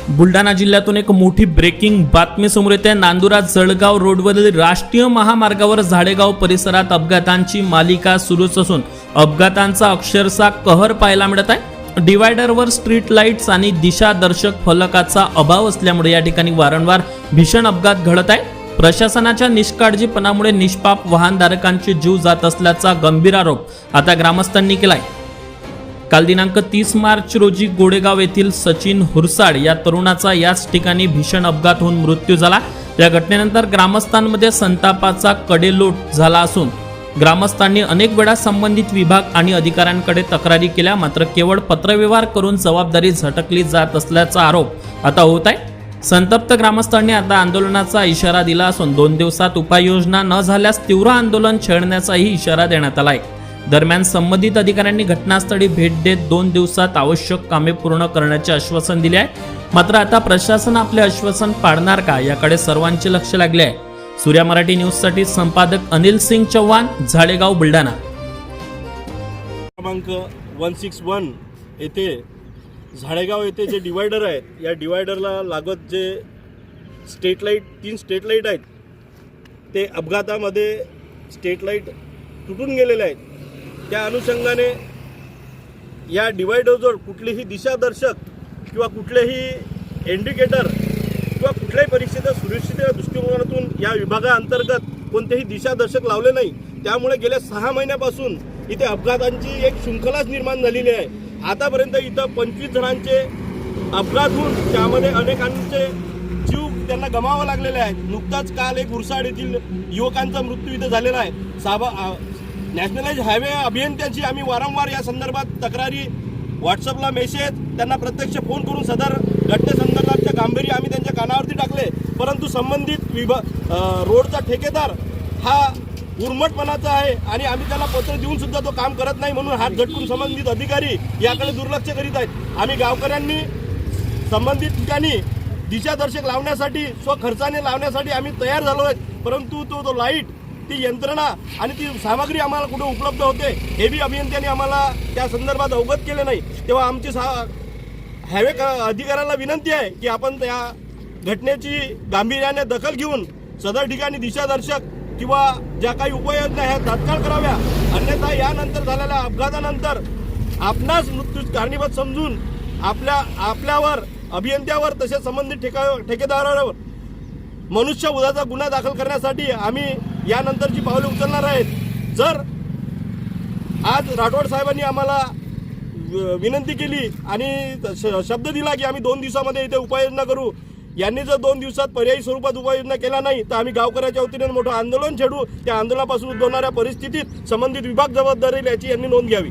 बुलढाणा जिल्ह्यातून एक मोठी ब्रेकिंग बातमी समोर येते। नांदुरा जळगाव रोडवरील राष्ट्रीय महामार्गावर झाडेगाव परिसरात अपघातांची मालिका सुरूच असून अपघातांचा अक्षरशः कहर पाहायला मिळत आहे। डिवायडरवर स्ट्रीट लाईट्स आणि दिशादर्शक फलकाचा अभाव असल्यामुळे या ठिकाणी वारंवार भीषण अपघात घडत आहे। प्रशासनाच्या निष्काळजीपणामुळे निष्पाप वाहनधारकांचे जीव जात असल्याचा गंभीर आरोप आता ग्रामस्थांनी केलाय। काल दिनांक 30 मार्च रोजी गोडेगाव येथील सचिन हुरसाड या तरुणाचा याच ठिकाणी भीषण अपघात होऊन मृत्यू झाला। या घटनेनंतर ग्रामस्थांमध्ये संतापाचा कडेलोट झाला असून ग्रामस्थांनी अनेक वेळा संबंधित विभाग आणि अधिकाऱ्यांकडे तक्रारी केल्या, मात्र केवळ पत्रव्यवहार करून जबाबदारी झटकली जात असल्याचा आरोप आता होत आहे। संतप्त ग्रामस्थांनी आता आंदोलनाचा इशारा दिला असून 2 दिवसात उपाययोजना न झाल्यास तीव्र आंदोलन छेडण्याचाही इशारा देण्यात आला आहे। दरम्यान संबंधित अधिकाऱ्यांनी घटनास्थळी भेट देत 2 दिवसात आवश्यक कामे पूर्ण करण्याचे आश्वासन दिले आहे। मात्र आता प्रशासन आपले आश्वासन पाळणार का याकडे सर्वांचे लक्ष लागले आहे। सूर्या मराठी न्यूज साठी संपादक अनिल सिंग चव्हाण, झाडेगाव, बुलढाणा। क्रमांक 161 येथे झाडेगाव येथे जे डिवायडर आहेत, या डिवायडरला लागत जे स्ट्रीट लाईट 3 स्ट्रीट लाईट आहेत, ते अपघातामध्ये स्ट्रीट लाईट तुटून गेलेले आहेत। त्या अनुषंगाने या डिवायडरवर कुठलीही दिशादर्शक किंवा कुठलेही इंडिकेटर किंवा कुठल्याही परीक्षेच्या सुरक्षिततेच्या दृष्टिकोनातून या विभागाअंतर्गत कोणतेही दिशादर्शक लावले नाही। त्यामुळे गेल्या 6 महिन्यापासून इथे अपघातांची एक शृंखलाच निर्माण झालेली आहे। आतापर्यंत इथं 25 जणांचे अपघात होऊन त्यामध्ये अनेकांचे जीव त्यांना गमावा लागलेले आहेत। नुकताच काल एक उरसाड येथील युवकांचा मृत्यू इथं झालेला आहे। नॅशनलाइज हायवे अभियंत्यांची आम्ही वारंवार या संदर्भात तक्रारी, व्हॉट्सअपला मेसेज, त्यांना प्रत्यक्ष फोन करून सदर घटनेसंदर्भातच्या गांभीर्य आम्ही त्यांच्या कानावरती टाकले, परंतु संबंधित रोडचा ठेकेदार हा उर्मटपणाचा आहे आणि आम्ही त्याला पत्र देऊन सुद्धा तो काम करत नाही, म्हणून हात झटकून संबंधित अधिकारी याकडे दुर्लक्ष करीत आहेत। आम्ही गावकऱ्यांनी संबंधित ठिकाणी दिशादर्शक लावण्यासाठी स्वखर्चाने लावण्यासाठी आम्ही तयार झालो आहेत, परंतु तो लाईट, ती यंत्रणा आणि ती सामग्री आम्हाला कुठे उपलब्ध होते हे बी अभियंत्यांनी आम्हाला त्या संदर्भात अवगत केले नाही। तेव्हा आमची हायवे अधिकाऱ्याला विनंती आहे की आपण त्या घटनेची गांभीर्याने दखल घेऊन सदर ठिकाणी दिशादर्शक किंवा ज्या काही उपाययोजना ह्या तात्काळ कराव्या, अन्यथा यानंतर झालेल्या अपघातानंतर आपणास मृत्यू कारणीभूत समजून आपल्यावर, अभियंत्यावर तसेच संबंधित ठेकेदारावर मनुष्यवधाचा गुन्हा दाखल करण्यासाठी आम्ही यानंतरची पावले उचलणार आहेत। जर आज राठोड साहेबांनी आम्हाला विनंती केली आणि शब्द दिला की आम्ही 2 दिवसामध्ये इथे उपाययोजना करू, यांनी जर 2 दिवसात पर्यायी स्वरूपात उपाययोजना केला नाही तर आम्ही गावकऱ्याच्या वतीने मोठं आंदोलन छेडू। त्या आंदोलनापासून उद्भवणाऱ्या परिस्थितीत संबंधित विभाग जबाबदार राहील याची यांनी नोंद घ्यावी।